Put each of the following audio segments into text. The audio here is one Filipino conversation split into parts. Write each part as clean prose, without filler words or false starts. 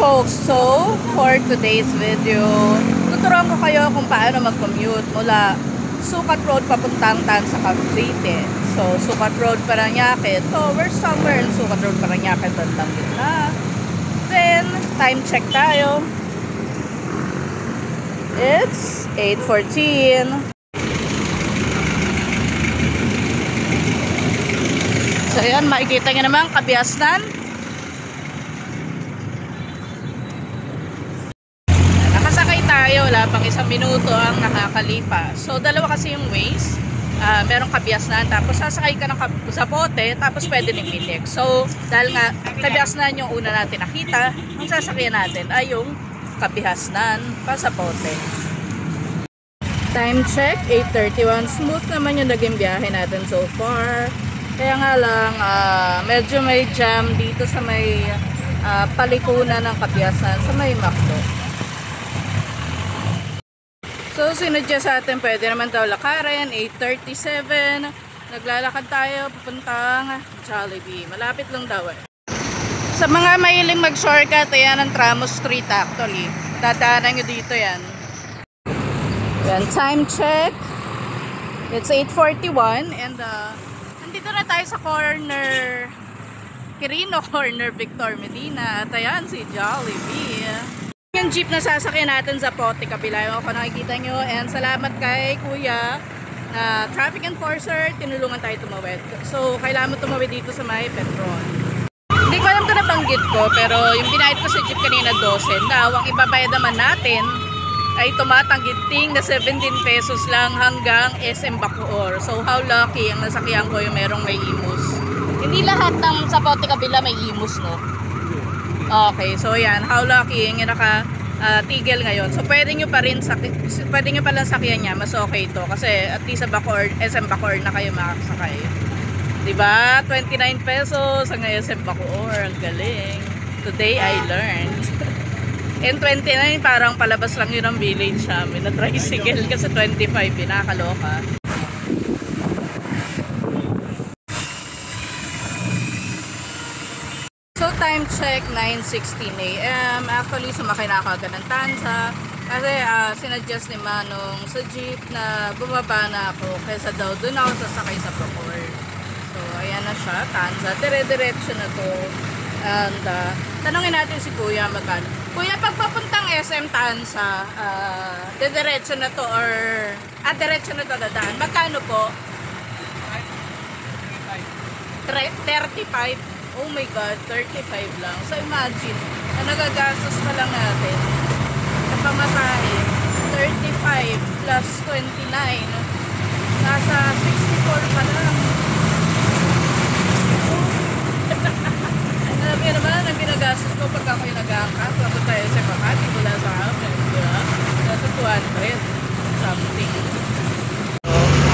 folks, so for today's video, tuturuan ko kayo kung paano mag-commute mula Sukat Road papuntang Tansa, Cavite. So, Sukat Road, Parañaque. So, we're somewhere in Sukat Road, Parañaque, bandang gitna. Then, time check tayo. It's 8:14. So, yan, makikita nyo naman, Kabiasnan. Nakasakay tayo, wala pang 1 minuto ang nakakalipas. So, dalawa kasi yung ways. Merong Kabiasnan, tapos sasakay ka ng Zapote, tapos pwede ng Milik. So, dahil nga Kabiasnan yung una natin nakita, ang sasakyan natin ay yung Kabiasnan pa Zapote. Time check, 8:31. Smooth naman yung naging biyahe natin so far. Kaya nga lang, medyo may jam dito sa may palikunan ng Kabiasnan, sa may Macdo. So, sinadya sa atin, pwede naman daw lakarin, 8:37. Naglalakad tayo, papuntang Jollibee. Malapit lang daw eh. Sa mga mahiling mag-shortcut, ayan ang Tramo Street actually. Dadaanan nyo dito yan. Yan, time check. It's 8:41 and nandito na tayo sa corner Quirino, corner Victor Medina. At ayan si Jollibee. Yung jeep na sasakyan natin sa Zapote, kabila yung kung nakikita nyo. And salamat kay Kuya na traffic enforcer, tinulungan tayo tumawid. So, kailangan mo tumawid dito sa may Petron. Hindi ko alam kung nabanggit ko, pero yung binayad ko sa jeep kanina 12. Now, ang ibabayad naman natin ay tumatanggiting na 17 pesos lang hanggang SM Bacoor. So, how lucky ang nasakyan ko yung merong may imus. Hindi lahat ng Zapote kabila may imus, no? Okay, so yan, how lucky yung naka-tigil ngayon. So, pwede nyo palang sakyan niya, mas okay ito. Kasi at least sa Bacoor, SM Bacoor na kayo makakasakay. Diba? 29 pesos ang SM Bacoor. Ang galing. Today I learned. And 29, parang palabas lang yun ang village namin na tricycle kasi 25, pinakaloka. So, time check, 9:16 AM. Actually, sumakay na ako agad ng Tansa kasi sinadjust ni Manong sa jeep na bumaba na ako kaysa daw doon ako sasakay sa Bacoor. So, ayan na siya, Tansa. Dire-diretso na to. And, tanongin natin si Kuya magkano. Kuya, pag papuntang SM Tansa, diretso na to or diretso na to dadaan. Magkano po? 35. Oh my God, 35 lang. So imagine, na nagagastos pa lang natin sa pamasahe, 35 plus 29, nasa 64 pa lang. Alam niyo naman, ang pinagastos ko pag ako'y nag-aangkat, bago tayo sa Makati, wala sa amin, diba? Nasa 200 something.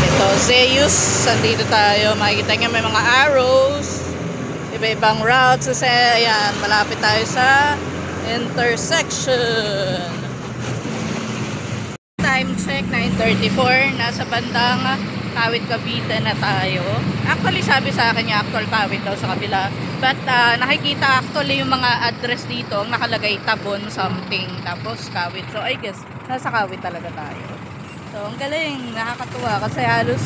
Ito, Zeus, sandito tayo, makikita niyo may mga arrows, iba-ibang routes, kasi ayan, malapit tayo sa intersection. Time check, 9:34, nasa bandang Kawit, Cavite na tayo. Actually, sabi sa akin yung actual Kawit daw sa kabila. But nakikita actually yung mga address dito, nakalagay Tabon something, tapos Kawit. So I guess, nasa Kawit talaga tayo. So ang galing, nakakatuwa kasi halos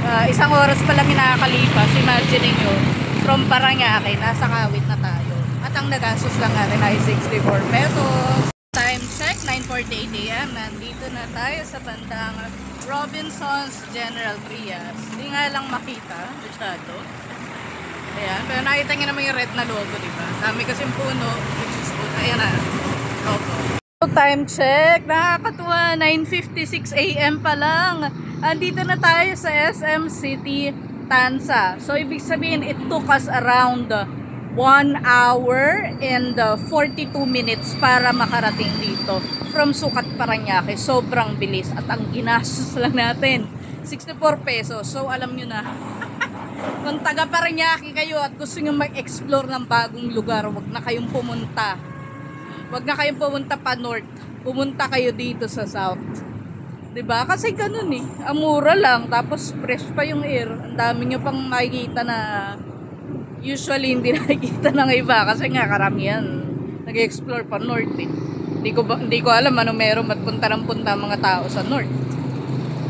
1 oras pa lang nakakalipas. Imagine nyo, from Parañaque, nasa Kawit na tayo. At ang nagastos lang natin ay 64 pesos. Time check, 9:48 AM. Nandito na tayo sa bandang Robinson's General Trias. Hindi nga lang makita, masyado. Ayan, pero nakita nyo naman yung red na logo, diba? Dami kasing puno, which is good. Ayan na, logo. So, time check, nakakatuwa, 9:56 AM pa lang. Andito na tayo sa SM City, Tansa. So, ibig sabihin, it took us around 1 hour and 42 minutes para makarating dito from Sukat, Parañaque. Sobrang bilis at ang ginastos lang natin 64 pesos. So alam nyo na, kung taga Parañaque kayo at gusto nyo mag-explore ng bagong lugar, wag na kayong pumunta pa north, pumunta kayo dito sa south. 'Di ba? Kasi ganun eh, ang mura lang, tapos fresh pa yung air. Ang dami nyo pang makikita na usually hindi nakikita ng iba kasi nga karamihan nag-explore pa north eh. Hindi ko alam ano meron at punta ng punta ang mga tao sa north.